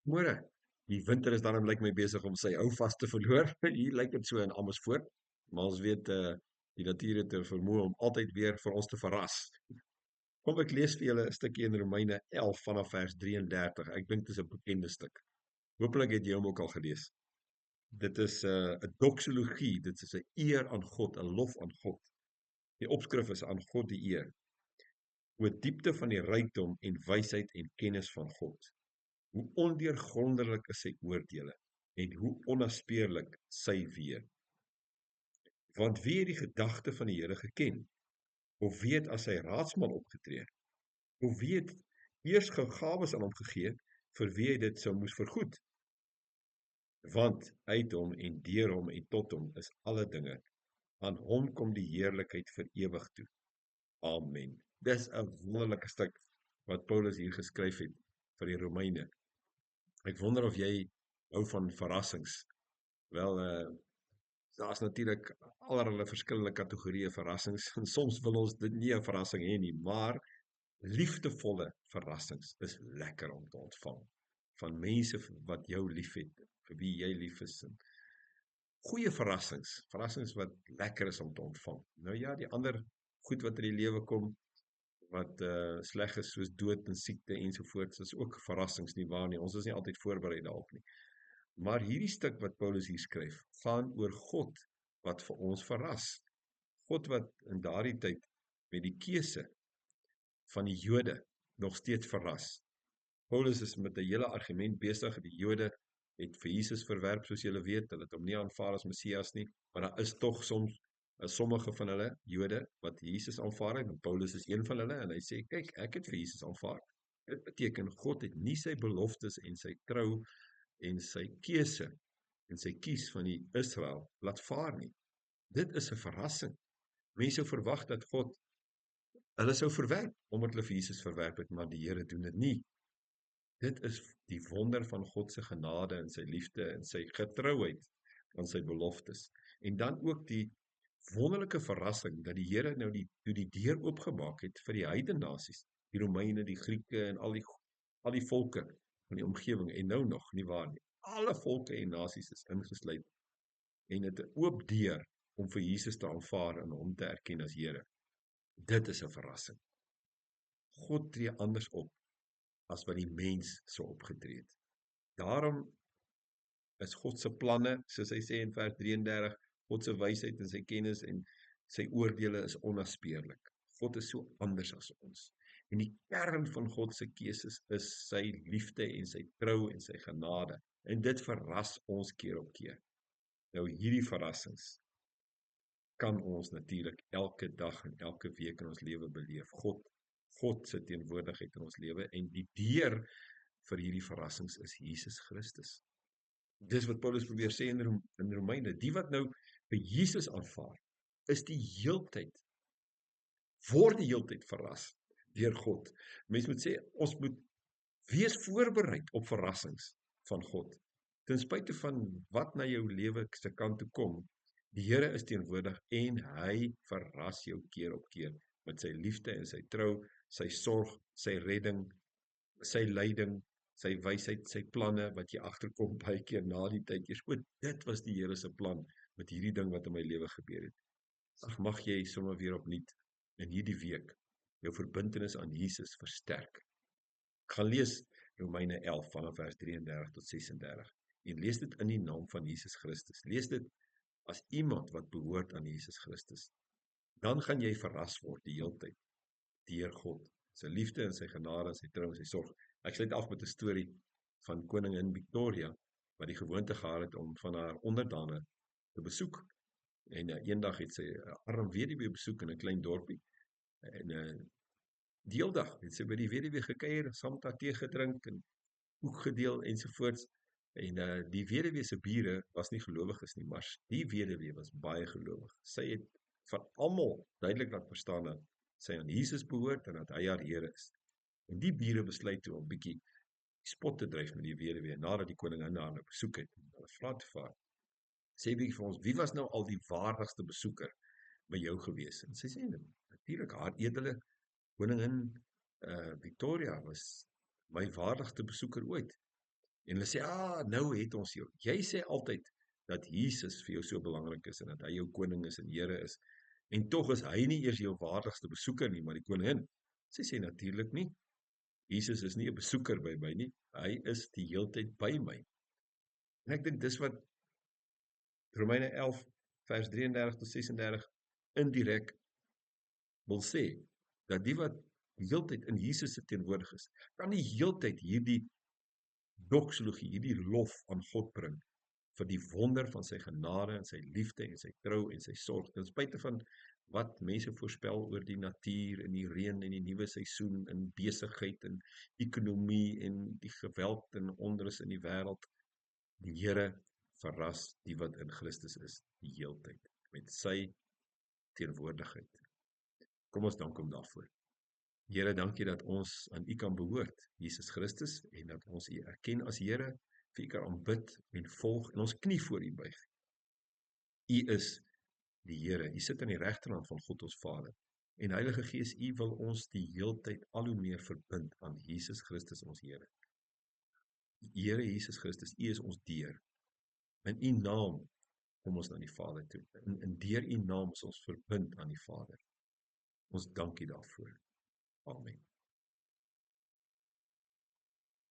Môre. Die winter is daarom lyk my besig om sy hou vas te verloor. Hier lyk dit so in Amersfoort. Maar ons weet die natuur het 'n vermoë om altyd weer vir ons te verras. Kom ek lees vir julle 'n stukkie in Romeine 11 vanaf vers 33. Ek dink dit is 'n bekende stuk. Hooplik het jy hom ook al gelees. Dit is 'n doxologie, dit is 'n eer aan God, 'n lof aan God. Die opskrif is aan God die eer. O diepte van die rykdom en wysheid en kennis van God. Hoe ondeurgrondelik is sy oordeele en hoe onnaspeurlik sy weë. Want wie het die gedagte van die Here geken? Of wie het as sy raadsman opgetree? Of wie het eers gawes aan hom gegee vir wie hy dit sou moes vergoed? Want uit hom en deur hom en tot hom is alle dinge. Aan hom kom die heerlikheid vir ewig toe. Amen. Dis 'n wonderlike stuk wat Paulus hier geskryf het vir die Romeine. Ek wonder of jy hou van verrassings. Wel, daar's natuurlik allerlei verskillende kategorieë verrassings en soms wil ons dit nie 'n verrassing hê nie, maar liefdevolle verrassings is lekker om te ontvang van mense wat jou liefhet, vir wie jy lief is. Goeie verrassings wat lekker is om te ontvang. Nou ja, die ander goed wat in die lewe kom wat sleg is soos dood en siekte ensovoorts is ook verrassings nie waar nie. Ons is nie altyd voorberei daarop nie. Maar hierdie stuk wat Paulus hier skryf, gaan oor God wat vir ons verras. God wat in daardie tyd met die keuse van die Jode nog steeds verras. Paulus is met 'n hele argument besig. Die Jode het vir Jesus verwerp, soos julle weet, hulle het hom nie aanvaar as Messias nie, maar daar is tog soms sommige van hulle Jode wat Jesus aanvaar het, en Paulus is een van hulle, en hy sê, kyk, ek het vir Jesus aanvaar. Dit beteken, God het nie sy beloftes en sy trou en sy keuse en sy kies van die Israel laat vaar nie. Dit is 'n verrassing. Mense sou verwag dat God hulle sou verwerp, omdat hulle vir Jesus verwerp het, maar die Here doen dit nie. Dit is die wonder van God se genade en sy liefde en sy getrouheid aan sy beloftes. En dan ook die wonderlike verrassing dat die Here nou die deur oopgemaak het vir die heidene nasies, die Romeine, die Grieke en al die volke van die omgewing, en nou nog, nie waar nie. Alle volke en nasies is ingesluit en het 'n oop deur om vir Jesus te aanvaar en hom te erken as Here. Dit is 'n verrassing. God tree anders op as wat die mens sou opgetree het. Daarom is God se planne, soos hy sê in vers 33, God se wysheid en sy kennis en sy oordeele is onnaspeurlik. God is so anders as ons. En die kern van God se keuses is sy liefde en sy trou en sy genade. En dit verras ons keer op keer. Nou hierdie verrassings kan ons natuurlik elke dag en elke week in ons lewe beleef. God se teenwoordigheid in ons lewe, en die deur vir hierdie verrassings is Jesus Christus. Dis wat Paulus probeer sê in Romeine. Die wat nou vir Jesus aanvaar, is word die heeltyd verras deur God. Mens moet sê, ons moet wees voorbereid op verrassings van God. Ten spyte van wat na jou lewe se kant toe kom, die Here is teenwoordig en hy verras jou keer op keer met sy liefde en sy trou, sy sorg, sy redding, sy leiding, sy wysheid, sy planne wat jy agterkom baie keer na die tyd eers. Dit was die Here se plan met hierdie ding wat in my lewe gebeur het. Ag, mag jy sommer weer opnuut in hierdie week jou verbintenis aan Jesus versterk. Ek gaan lees Romeine 11 vanaf vers 33 tot 36 en lees dit in die naam van Jesus Christus. Lees dit as iemand wat behoort aan Jesus Christus. Dan gaan jy verras word die heeltyd deur God, sy liefde en sy genade en sy trou en sy sorg. Ek sluit af met 'n storie van koningin Victoria wat die gewoonte gehad het om van haar onderdane te besoek. En eendag het sy 'n arm weduwee besoek in 'n klein dorpie. En deeldag het sy by die weduwee gekuier, saam met haar tee gedrink en koek gedeel ensovoorts. En die weduwee se bure was nie gelowiges nie, maar die weduwee was baie gelowig. Sy het van almal duidelik laat verstaan dat sy aan Jesus behoort en dat hy haar Here is. En die bure besluit toe om bietjie spot te dryf met die weduwee nadat die koningin haar nou besoek het. Hulle vra toe vir haar, sê bietjie vir ons, wie was nou al die waardigste besoeker by jou gewees? En sy sê natuurlik haar edele koningin Victoria was my waardigste besoeker ooit. En hulle sê, nou het ons jou. Jy sê altyd dat Jesus vir jou so belangrik is, en dat hy jou koning is en Here is, en tog is hy nie eers jou waardigste besoeker nie, maar die koningin. Sy sê natuurlik nie. Jesus is nie 'n besoeker by my nie, hy is die heeltyd by my. En ek dink dis wat Romeine 11 vers 33 tot 36 indirek wil sê, dat die wat die heeltyd in Jesus se teenwoordig is, kan die heeltyd hierdie doxologie, hierdie lof aan God bring, vir die wonder van sy genade en sy liefde en sy trou en sy sorg, ten spyte van wat mense voorspel oor die natuur en die reën en die nuwe seisoen en besigheid en ekonomie en die geweld en onrus in die wêreld. Die Here verras die wat in Christus is die heeltyd met sy teenwoordigheid. Kom ons dank hom daarvoor. Here, dankie dat ons aan U kan behoort, Jesus Christus, en dat ons U erken as Here, vir U kan aanbid en volg en ons knie voor U buig. U is die Here, U sit aan die regterhand van God ons Vader. En Heilige Gees, U wil ons die heeltyd al hoe meer verbind aan Jesus Christus ons Here. Here Jesus Christus, U is ons deur. In U naam kom ons na die Vader toe. En deur U naam is ons verbind aan die Vader. Ons dank U daarvoor. Amen.